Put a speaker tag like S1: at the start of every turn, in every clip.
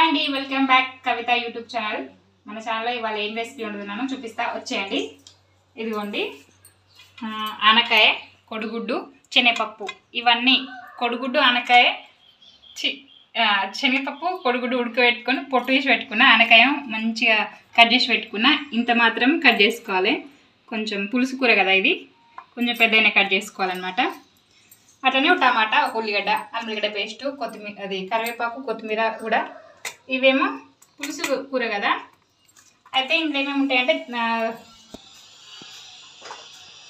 S1: Hi అండి, welcome back కవిత YouTube channel. మన ఛానల్లో ఇవాళ ఏం రెసిపీ వండుతున్నానో చూపిస్తా, వచ్చేయండి. ఇదిగోండి ఆనకాయ, కొడిగుడ్డు, శనగపప్పు. ఇవన్నీ కొడిగుడ్డు, ఆనకాయ, శనగపప్పు, కొడిగుడ్డు ఉడకబెట్టుకొని పొట్టు తీసి పెట్టుకున్న. ఆనకాయ మంచిగా కట్ చేసి పెట్టుకున్న. ఇంత మాత్రం కట్ చేసుకోవాలి. కొంచెం పులుసు కూర కదా ఇది, కొంచెం పెద్దగానే కట్ చేసుకోవాలన్నమాట. అట్లనే ఒక టమాటా, ఒక ఉల్లిగడ్డ, అల్లిగడ్డ పేస్టు, కొత్తిమీర, అది కరివేపాకు, కొత్తిమీర కూడా. ఇవేమో పులుసు కూర కదా. అయితే ఇంట్లో ఏమేమి ఉంటాయంటే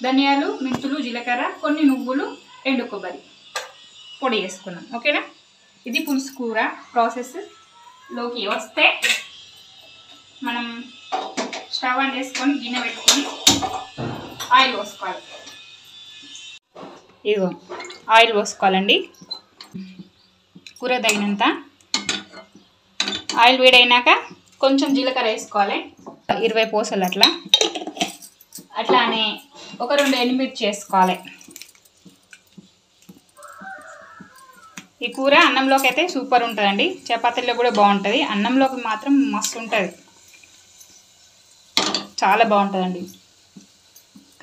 S1: ధనియాలు, మెంతులు, జీలకర్ర, కొన్ని నువ్వులు, ఎండు కొబ్బరి పొడి వేసుకున్నాం. ఓకేనా, ఇది పులుసు కూర ప్రాసెస్. లోకి వస్తే మనం స్టవ్ ఆన్ చేసుకొని గిన్నె పెట్టుకొని ఆయిల్ పోసుకోవాలి. ఇదిగో ఆయిల్ పోసుకోవాలండి, కూర తగినంత. ఆయిల్ వేడైనాక కొంచెం జీలకర్ర వేసుకోవాలి, 20 పూసలు అట్లా. అట్లానే ఒక 2 ఎండుమిర్చి వేసుకోవాలి. ఈ కూర అన్నంలోకి అయితే సూపర్ ఉంటుందండి, చపాతీలో కూడా బాగుంటుంది, అన్నంలోకి మాత్రం మస్తు ఉంటుంది, చాలా బాగుంటుందండి.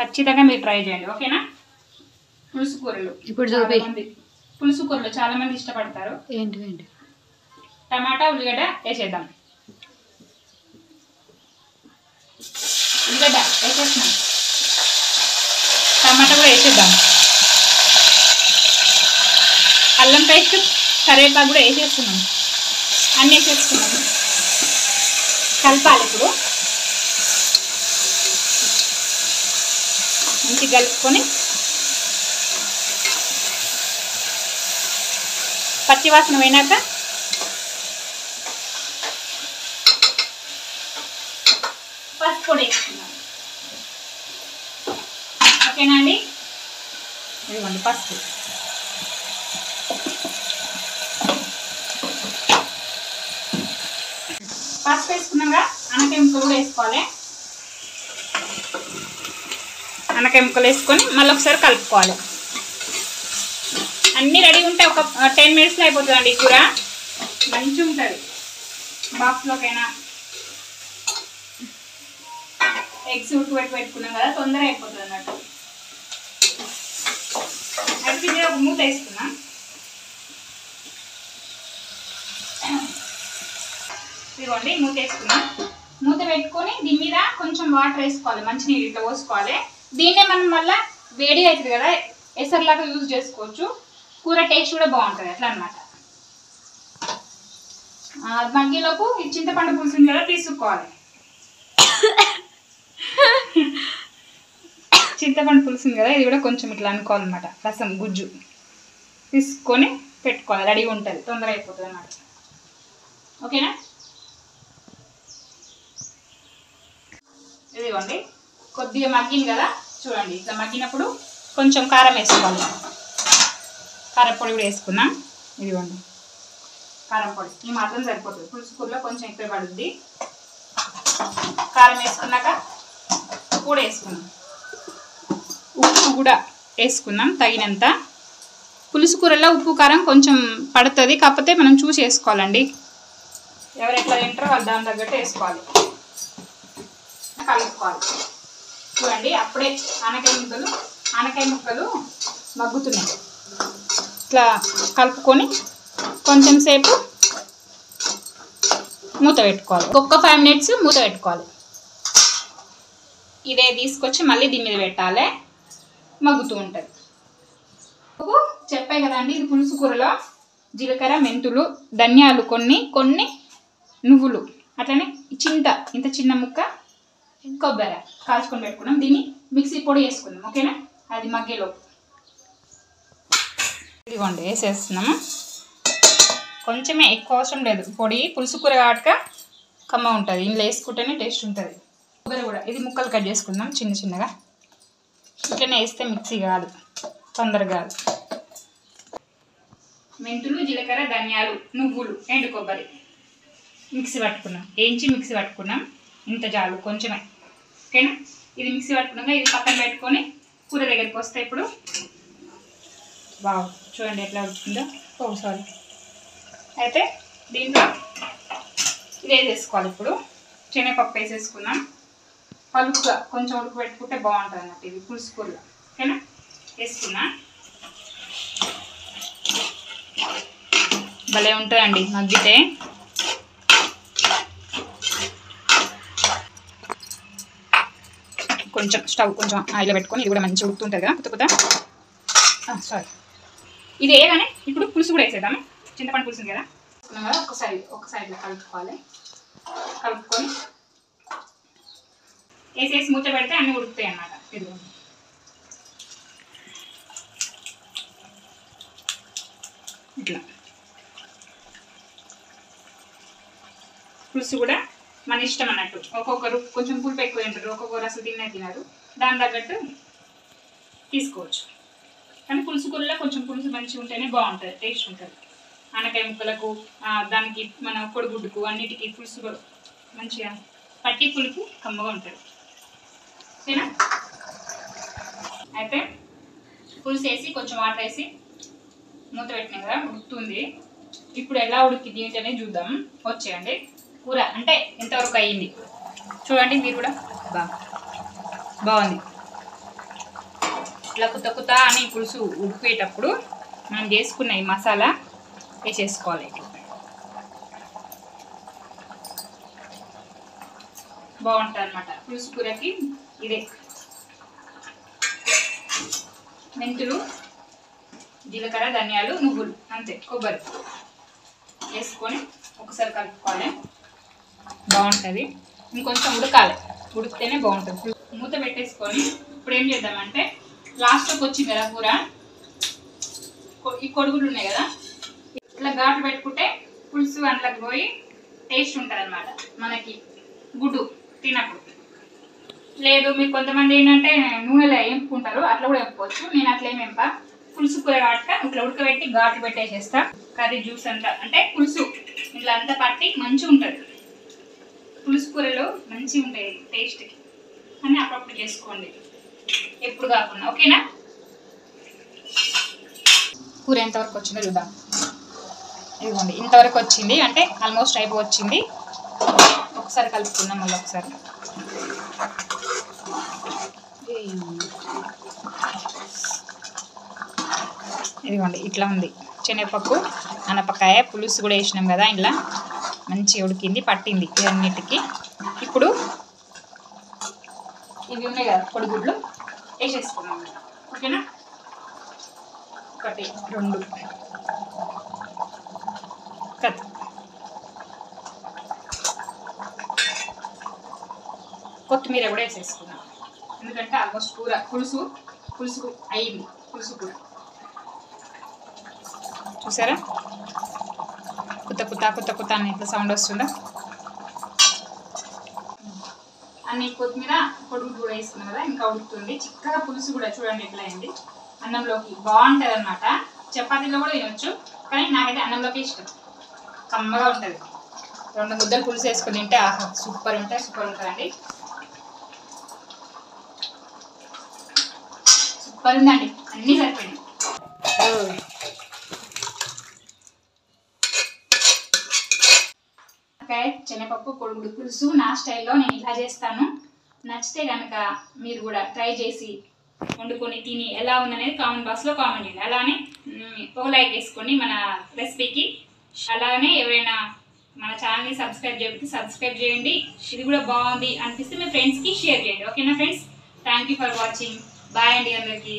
S1: ఖచ్చితంగా మీరు ట్రై చేయండి. ఓకేనా, పులుసు కూరలు ఇప్పుడు పులుసు కూరలు చాలా మంది ఇష్టపడతారు. ఏంటి టమాటా, ఉల్లిగడ్డ వేసేద్దాం. ఉల్లిగడ్డ వేసేస్తున్నాం, టమాటా కూడా వేసేద్దాం. అల్లం పేస్ట్, కరివేపాకు కూడా వేసేస్తున్నాం. అన్నీ వేసేస్తున్నాం, కలపాలి. ఇప్పుడు మంచిగా కలుపుకొని పచ్చివాసన పోయినాక పసుపు పొడి వేసుకున్నాం. ఓకేనా అండి, ఇదిగోండి పసుపు. పసుపు వేసుకున్నాక ఆనకాయ ముక్కలు కూడా వేసుకోవాలి. ఆనకాయ ముక్కలు వేసుకొని మళ్ళీ ఒకసారి కలుపుకోవాలి. అన్నీ రెడీ ఉంటే ఒక 10 మినిట్స్లో అయిపోతుందండి ఈ కూర, మంచిగా ఉంటుంది. బాక్స్లోకైనా ఎగ్స్ పెట్టుకున్నాం కదా, తొందరగా అయిపోతుంది అన్నట్టు. అయితే ఇది ఒక మూత వేసుకున్నాం. ఇదిగోండి మూత వేసుకున్నాం. మూత పెట్టుకొని దీని మీద కొంచెం వాటర్ వేసుకోవాలి, మంచినీళ్ళు ఇట్లా పోసుకోవాలి. దీన్నే మనం మళ్ళీ వేడి అవుతుంది కదా, ఎసర్లాగా యూజ్ చేసుకోవచ్చు. కూర టేస్ట్ కూడా బాగుంటుంది అట్లా అనమాట. మగ్గిలోపు ఈ చింతపండు పులుసు ఉంది కదా తీసుకోవాలి. చింతపండు పులుసు ఉంది కదా, ఇది కూడా కొంచెం ఇట్లా అనుకోవాలన్నమాట. రసం గుజ్జు తీసుకొని పెట్టుకోవాలి, రెడీగా ఉంటుంది, తొందరగా అయిపోతుంది అన్నమాట. ఓకేనా, ఇదిగోండి కొద్దిగా మగ్గింది కదా, చూడండి. ఇట్లా మగ్గినప్పుడు కొంచెం కారం వేసుకోవాలి. కారం పొడి కూడా వేసుకున్నాం. ఇదిగోండి కారం పొడి, ఈ మాత్రం సరిపోతుంది. పులుసు కూరలో కొంచెం ఎక్కువ పడుద్ది. కారం వేసుకున్నాక ఉప్పు కూడా వేసుకున్నాం. ఉప్పు కూడా వేసుకున్నాం తగినంత. పులుసు కూరలో ఉప్పు కారం కొంచెం పడుతుంది, కాకపోతే మనం చూసి వేసుకోవాలండి. ఎవరు ఎట్లా తింటారో వాళ్ళు దాని తగ్గట్టు వేసుకోవాలి. కలుపుకోవాలి. చూడండి అప్పుడే ఆనకాయ ముక్కలు మగ్గుతున్నాయి. ఇట్లా కలుపుకొని కొంచెం సేపు మూత పెట్టుకోవాలి. ఒక్క 5 మినిట్స్ మూత పెట్టుకోవాలి. ఇదే తీసుకొచ్చి మళ్ళీ దీని మీద పెట్టాలి, మగ్గుతూ ఉంటుంది. చెప్పాయి కదండి, ఇది పులుసు కూరలో జీలకర్ర, మెంతులు, ధనియాలు, కొన్ని నువ్వులు, అట్లనే ఇంత చిన్న ముక్క కొబ్బరి కాల్చుకొని పెట్టుకున్నాం. దీన్ని మిక్సీ పొడి వేసుకుందాం. ఓకేనా, అది మగ్గేలో ఇదిగోండి వేసేస్తున్నాము. కొంచెమే, ఎక్కువ అవసరం లేదు. పొడి పులుసు కూర కాబట్టి కమ్మ ఉంటుంది, ఇందులో వేసుకుంటేనే టేస్ట్ ఉంటుంది. కొబ్బరి కూడా ఇది ముక్కలు కట్ చేసుకుందాం చిన్నగా. ఇట్లనే వేస్తే మిక్సీ కాదు, తొందరగా కాదు. మెంతులు, జీలకర్ర, ధనియాలు, నువ్వులు, ఎండు కొబ్బరి మిక్సీ పట్టుకున్నాం. మిక్సీ పట్టుకున్నాం. ఇంత చాలు, కొంచెమే. ఓకేనా, ఇది మిక్సీ పట్టుకున్నాక ఇది పక్కన పెట్టుకొని కూర దగ్గరికి వస్తే ఇప్పుడు బాగు చూడండి ఎట్లా వచ్చిందో. సారీ. అయితే దీంట్లో ఇది వేసేసుకోవాలి. ఇప్పుడు శనగపప్పు వేసేసుకున్నాం. పలుకుగా కొంచెం ఉడకబెట్టుకుంటే బాగుంటుంది అన్నట్టు. ఇది పులుసు కూరలో ఓకేనా. వేసుకున్నా భలే ఉంటుందండి మగ్గితే. కొంచెం స్టవ్ కొంచెం ఆయిల్ పెట్టుకొని ఇది కూడా మంచిగా ఉడుకుతుంటుంది కదా కొత్త సారీ. ఇది వేయగానే ఇప్పుడు పులుసు కూడా వేసేద్దాము. చింతపండు పులుసు కదా వేసుకున్నాం కదా. ఒక సైడ్లో కలుపుకోవాలి. కలుపుకొని వేసేసి మూత పెడితే అన్నీ ఉడుకుతాయి అన్నమాట. ఇది ఇట్లా పులుసు కూడా మన ఇష్టం అన్నట్టు. ఒక్కొక్కరు కొంచెం పులుపు ఎక్కువ తింటారు, ఒక్కొక్కరు అసలు తినరు. దాని తగ్గట్టు తీసుకోవచ్చు. కానీ పులుసు కూరలో కొంచెం పులుసు మంచిగా ఉంటేనే బాగుంటుంది, టేస్ట్ ఉంటుంది. ఆనకాయ ముక్కలకు దానికి మన కొడిగుడ్డుకు అన్నిటికీ పులుసు మంచిగా పట్టి పులుపు కమ్మగా ఉంటుంది ఓకేనా. అయితే పులుసు వేసి కొంచెం వాటర్ వేసి మూత పెట్టినాం కదా, ఉడుకుతుంది. ఇప్పుడు ఎలా ఉడికింది ఏంటనే చూద్దాం. వచ్చేయండి. కూర అంటే ఎంతవరకు అయ్యింది చూడండి మీరు కూడా. బాగుంది. ఇట్లా కుత్త అని పులుసు ఉడికేటప్పుడు మనం చేసుకున్న ఈ మసాలా వేసేసుకోవాలి. బాగుంటుంది అన్నమాట పులుసు కూరకి. ఇదే మెంతులు, జీలకర్ర, ధనియాలు, నువ్వులు అంతే, కొబ్బరి వేసుకొని ఒకసారి కలుపుకోవాలి. బాగుంటుంది. ఇంకొంచెం ఉడకాలి, ఉడికితేనే బాగుంటుంది. మూత పెట్టేసుకొని ఇప్పుడు ఏం చేద్దామంటే లాస్ట్కి వచ్చింది కదా కూర, ఈ కొడుగులు ఉన్నాయి కదా ఇట్లా ఘాటు పెట్టుకుంటే పులుసు అందులోకి పోయి టేస్ట్ ఉంటుంది అన్నమాట మనకి గుడ్డు తినప్పుడు. లేదు మీరు కొంతమంది ఏంటంటే నూనెలో వేపుకుంటారు, అట్లా కూడా వేపుకోవచ్చు. నేను అట్లా ఏమి వేప. పులుసు కూర కాబట్టి ఇట్లా ఉడకబెట్టి ఘాటు పెట్టేసేస్తా. కర్రీ జ్యూస్ అంతా అంటే పులుసు ఇట్లా అంతా పట్టి మంచిగా ఉంటుంది. పులుసు కూరలో మంచిగా ఉంటాయి టేస్ట్కి అని అప్పుడప్పుడు చేసుకోండి, ఎప్పుడు కాకుండా ఓకేనా. కూర ఎంతవరకు వచ్చిందో చూద్దాం. ఇదిగోండి ఇంతవరకు వచ్చింది, అంటే ఆల్మోస్ట్ అయిపోవచ్చింది. ఒకసారి కలుపుకుందాం మళ్ళీ ఒకసారి. ఇదిగోండి ఇట్లా ఉంది. శనగపప్పు, అనపకాయ, పులుసు కూడా వేసినాం కదా, ఇలా మంచిగా ఉడికింది, పట్టింది ఇవన్నిటికి. ఇప్పుడు ఇవి ఉన్నాయి కదా కొడిగుడ్లు వేసేసుకున్నాం ఓకేనా. 1 2 కట్. కొత్తిమీర కూడా వేసేసుకున్నాం, ఎందుకంటే ఆల్మోస్ట్ కూర పులుసు అయ్యింది. పులుసు కూర చూసారా, కుత్త అని ఇట్లా సౌండ్ వస్తుందా. అన్ని కొత్తిమీర కొడుకు కూడా వేసుకున్నాం కదా, ఇంకా ఉడుకుతుంది. చిక్కగా పులుసు కూడా చూడండి ఎట్లా అయింది. అన్నంలోకి బాగుంటుంది అన్నమాట. చపాతీలో కూడా తినొచ్చు, కానీ నాకైతే అన్నంలోకి ఇష్టం. కమ్మగా ఉంటుంది. 2 ముద్దలు పులుసు వేసుకుని తింటే ఆహా సూపర్ ఉంటుందండి. సూపర్ ఉందండి, అన్నీ సరిపోయినాయి. శనగపప్పు కొడుగుడు పులుసు నా స్టైల్లో నేను ఇలా చేస్తాను. నచ్చితే కనుక మీరు కూడా ట్రై చేసి వండుకొని తిని ఎలా ఉందనేది కామెంట్ బాక్స్లో కామెంట్ చేయండి. అలానే ఒక లైక్ వేసుకోండి మన రెసిపీకి. అలానే ఎవరైనా మన ఛానల్ని సబ్స్క్రైబ్ చేయండి. ఇది కూడా బాగుంది అనిపిస్తే మీ ఫ్రెండ్స్కి షేర్ చేయండి ఓకేనా friends. Thank you for watching. Bye అండి అందరికీ.